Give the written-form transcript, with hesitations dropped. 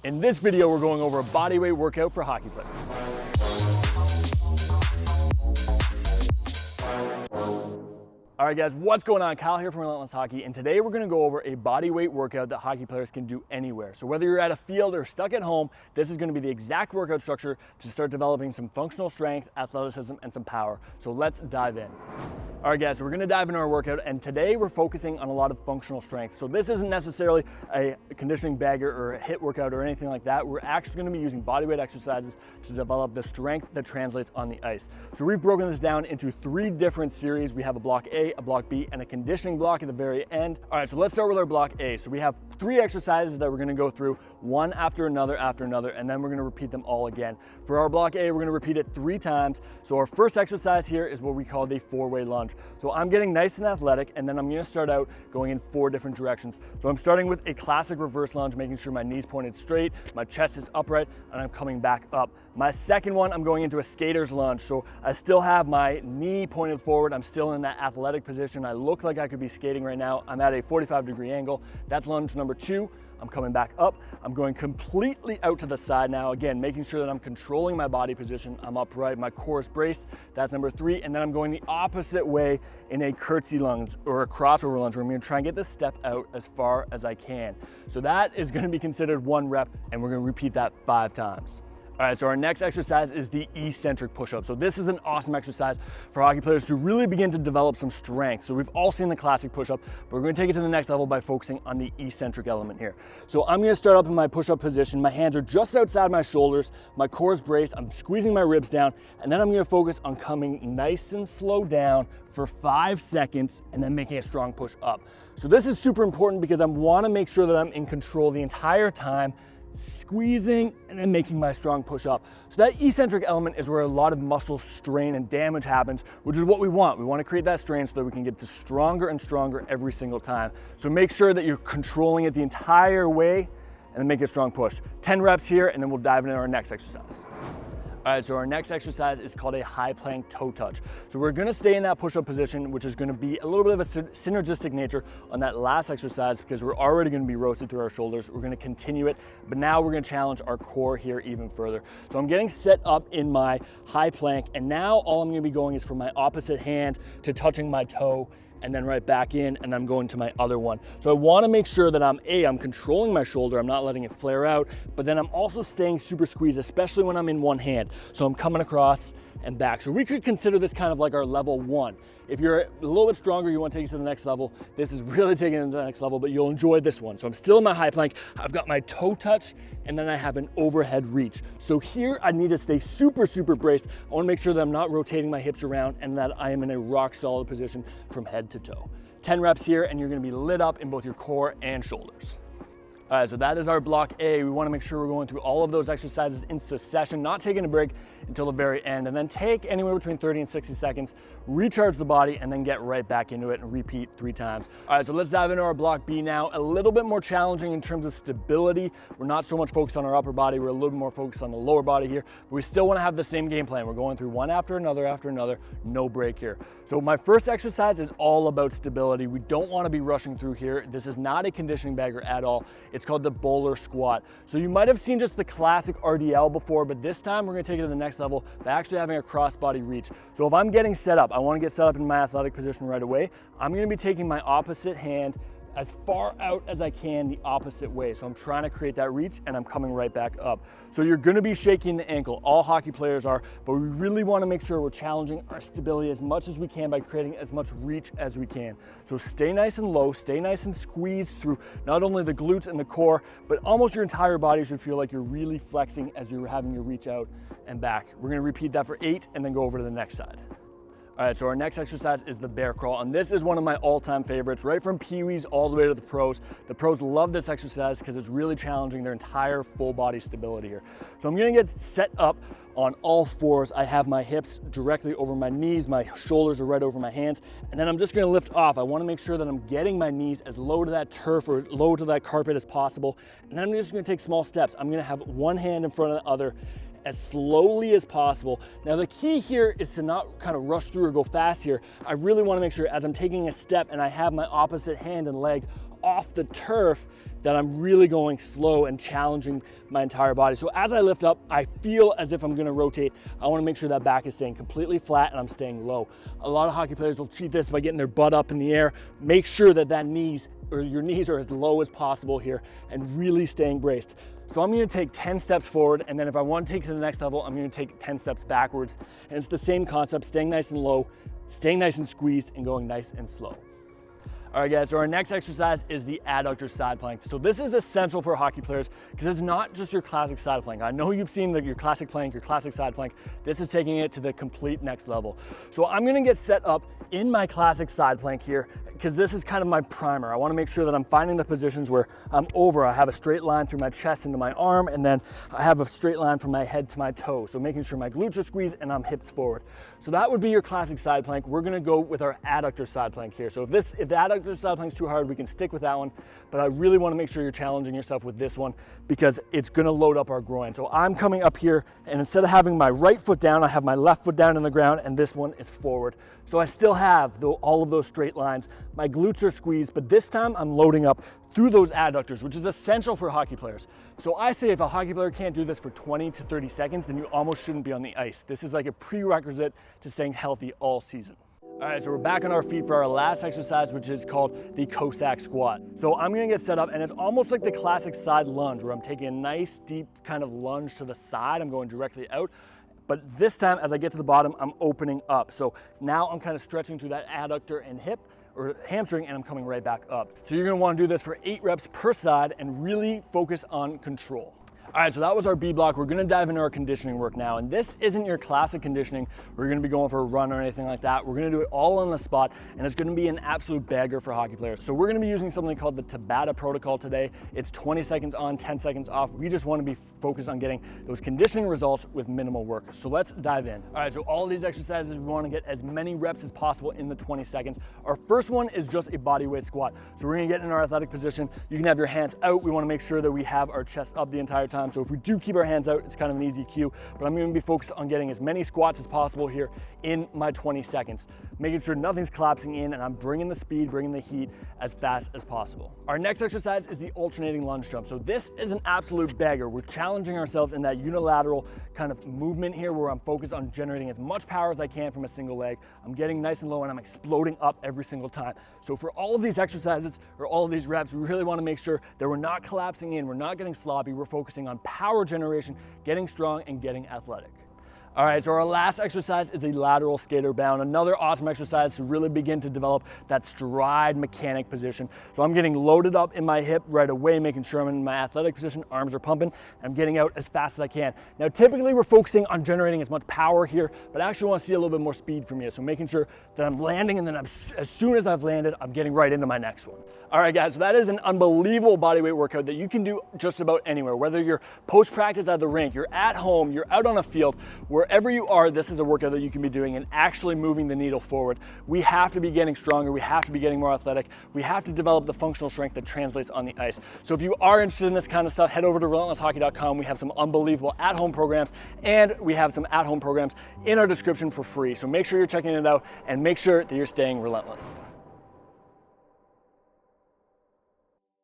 In this video, we're going over a bodyweight workout for hockey players. All right guys, what's going on? Kyle here from Relentless Hockey, and today we're gonna go over a bodyweight workout that hockey players can do anywhere. So whether you're at a field or stuck at home, this is gonna be the exact workout structure to start developing some functional strength, athleticism, and some power. So let's dive in. All right guys, so we're gonna dive into our workout, and today we're focusing on a lot of functional strength. So this isn't necessarily a conditioning bagger or a HIIT workout or anything like that. We're actually gonna be using bodyweight exercises to develop the strength that translates on the ice. So we've broken this down into 3 different series. We have a block A, a block B, and a conditioning block at the very end. All right, so let's start with our block A. So we have 3 exercises that we're gonna go through, one after another, and then we're gonna repeat them all again. For our block A, we're gonna repeat it 3 times. So our first exercise here is what we call the 4-way lunge. So I'm getting nice and athletic, and then I'm gonna start out going in 4 different directions. So I'm starting with a classic reverse lunge, making sure my knees pointed straight, my chest is upright, and I'm coming back up. My second one, I'm going into a skater's lunge. So I still have my knee pointed forward. I'm still in that athletic position. I look like I could be skating right now. I'm at a 45-degree angle. That's lunge number 2. I'm coming back up. I'm going completely out to the side now. Again, making sure that I'm controlling my body position. I'm upright, my core is braced. That's number 3. And then I'm going the opposite way in a curtsy lunge or a crossover lunge, where I'm gonna try and get this step out as far as I can. So that is gonna be considered 1 rep, and we're gonna repeat that 5 times. All right, so our next exercise is the eccentric push-up. So this is an awesome exercise for hockey players to really begin to develop some strength. So we've all seen the classic push-up, but we're gonna take it to the next level by focusing on the eccentric element here. So I'm gonna start up in my push-up position. My hands are just outside my shoulders, my core is braced, I'm squeezing my ribs down, and then I'm gonna focus on coming nice and slow down for 5 seconds and then making a strong push up. So this is super important because I wanna make sure that I'm in control the entire time, squeezing and then making my strong push up. So that eccentric element is where a lot of muscle strain and damage happens, which is what we want. We want to create that strain so that we can get to stronger and stronger every single time. So make sure that you're controlling it the entire way and then make a strong push. 10 reps here, and then we'll dive into our next exercise. All right, so our next exercise is called a high plank toe touch. So we're gonna stay in that push-up position, which is gonna be a little bit of a synergistic nature on that last exercise because we're already gonna be roasted through our shoulders. We're gonna continue it, but now we're gonna challenge our core here even further. So I'm getting set up in my high plank, and now all I'm gonna be going is from my opposite hand to touching my toe, and then right back in, and I'm going to my other one. So I wanna make sure that I'm controlling my shoulder, I'm not letting it flare out, but then I'm also staying super squeezed, especially when I'm in one hand. So I'm coming across and back. So we could consider this kind of like our level 1. If you're a little bit stronger, you wanna take it to the next level, this is really taking it to the next level, but you'll enjoy this one. So I'm still in my high plank, I've got my toe touch, and then I have an overhead reach. So here I need to stay super, super braced. I wanna make sure that I'm not rotating my hips around and that I am in a rock solid position from head to toe. 10 reps here, and you're gonna be lit up in both your core and shoulders. All right, so that is our block A. We wanna make sure we're going through all of those exercises in succession, not taking a break until the very end, and then take anywhere between 30 and 60 seconds, recharge the body, and then get right back into it and repeat 3 times. All right, so let's dive into our block B now. A little bit more challenging in terms of stability. We're not so much focused on our upper body, we're a little bit more focused on the lower body here, but we still wanna have the same game plan. We're going through one after another, no break here. So my first exercise is all about stability. We don't wanna be rushing through here. This is not a conditioning bagger at all. It's called the bowler squat. So you might have seen just the classic RDL before, but this time we're gonna take it to the next level by actually having a cross body reach. So if I'm getting set up, I wanna get set up in my athletic position right away. I'm gonna be taking my opposite hand as far out as I can the opposite way. So I'm trying to create that reach, and I'm coming right back up. So you're gonna be shaking the ankle. All hockey players are, but we really wanna make sure we're challenging our stability as much as we can by creating as much reach as we can. So stay nice and low, stay nice and squeezed through not only the glutes and the core, but almost your entire body should feel like you're really flexing as you're having your reach out and back. We're gonna repeat that for 8 and then go over to the next side. All right, so our next exercise is the bear crawl, and this is one of my all-time favorites, right from Pee-wees all the way to the pros. The pros love this exercise because it's really challenging their entire full body stability here. So I'm gonna get set up on all 4s. I have my hips directly over my knees, my shoulders are right over my hands, and then I'm just gonna lift off. I wanna make sure that I'm getting my knees as low to that turf or low to that carpet as possible, and then I'm just gonna take small steps. I'm gonna have one hand in front of the other, as slowly as possible. Now the key here is to not kind of rush through or go fast here. I really want to make sure as I'm taking a step and I have my opposite hand and leg off the turf that I'm really going slow and challenging my entire body. So as I lift up, I feel as if I'm gonna rotate. I wanna make sure that back is staying completely flat and I'm staying low. A lot of hockey players will cheat this by getting their butt up in the air. Make sure that your knees are as low as possible here and really staying braced. So I'm gonna take 10 steps forward, and then if I want to take it to the next level, I'm gonna take 10 steps backwards. And it's the same concept, staying nice and low, staying nice and squeezed, and going nice and slow. All right guys, so our next exercise is the adductor side plank. So this is essential for hockey players because it's not just your classic side plank. I know you've seen your classic plank, your classic side plank. This is taking it to the complete next level. So I'm gonna get set up in my classic side plank here because this is kind of my primer. I wanna make sure that I'm finding the positions where I'm over. I have a straight line through my chest into my arm, and then I have a straight line from my head to my toe. So making sure my glutes are squeezed and I'm hips forward. So that would be your classic side plank. We're gonna go with our adductor side plank here. So if the adductor side plank's too hard, we can stick with that one, but I really want to make sure you're challenging yourself with this one because it's going to load up our groin. So I'm coming up here, and instead of having my right foot down, I have my left foot down in the ground, and this one is forward. So I still have all of those straight lines. My glutes are squeezed, but this time I'm loading up through those adductors, which is essential for hockey players. So I say if a hockey player can't do this for 20 to 30 seconds, then you almost shouldn't be on the ice. This is like a prerequisite to staying healthy all season. All right, so we're back on our feet for our last exercise, which is called the Cossack squat. So I'm gonna get set up, and it's almost like the classic side lunge where I'm taking a nice deep kind of lunge to the side. I'm going directly out. But this time, as I get to the bottom, I'm opening up. So now I'm kind of stretching through that adductor and hip or hamstring, and I'm coming right back up. So you're gonna wanna do this for 8 reps per side and really focus on control. All right, so that was our B block. We're gonna dive into our conditioning work now. And this isn't your classic conditioning. We're gonna be going for a run or anything like that. We're gonna do it all on the spot, and it's gonna be an absolute bagger for hockey players. So we're gonna be using something called the Tabata protocol today. It's 20 seconds on, 10 seconds off. We just wanna be focused on getting those conditioning results with minimal work. So let's dive in. All right, so all of these exercises, we wanna get as many reps as possible in the 20 seconds. Our first one is just a body weight squat. So we're gonna get in our athletic position. You can have your hands out. We wanna make sure that we have our chest up the entire time. So if we do keep our hands out, it's kind of an easy cue, but I'm gonna be focused on getting as many squats as possible here in my 20 seconds, making sure nothing's collapsing in, and I'm bringing the speed, bringing the heat as fast as possible. Our next exercise is the alternating lunge jump. So this is an absolute bagger. We're challenging ourselves in that unilateral kind of movement here where I'm focused on generating as much power as I can from a single leg. I'm getting nice and low, and I'm exploding up every single time. So for all of these exercises or all of these reps, we really wanna make sure that we're not collapsing in, we're not getting sloppy, we're focusing on power generation, getting strong, and getting athletic. All right, so our last exercise is a lateral skater bound. Another awesome exercise to really begin to develop that stride mechanic position. So I'm getting loaded up in my hip right away, making sure I'm in my athletic position, arms are pumping, and I'm getting out as fast as I can. Now, typically we're focusing on generating as much power here, but I actually want to see a little bit more speed from you. So making sure that I'm landing, and then as soon as I've landed, I'm getting right into my next one. All right, guys, so that is an unbelievable bodyweight workout that you can do just about anywhere, whether you're post-practice at the rink, you're at home, you're out on a field, wherever you are, this is a workout that you can be doing and actually moving the needle forward. We have to be getting stronger. We have to be getting more athletic. We have to develop the functional strength that translates on the ice. So if you are interested in this kind of stuff, head over to relentlesshockey.com. We have some unbelievable at-home programs, and we have some at-home programs in our description for free. So make sure you're checking it out, and make sure that you're staying relentless.